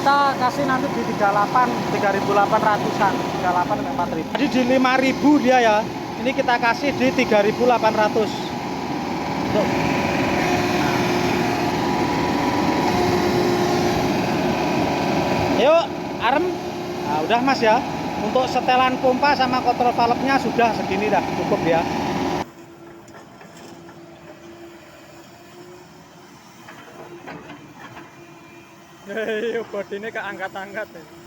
kita kasih nanti di 38 3.800-an 38 sampai 4.000. Jadi di 5.000 dia ya. Ini kita kasih di 3.800. Tuh. Yuk, arem. Nah, udah Mas ya. Untuk setelan pompa sama kontrol valve-nya sudah segini dah, cukup ya. Hei, bodinya keangkat-angkat ya.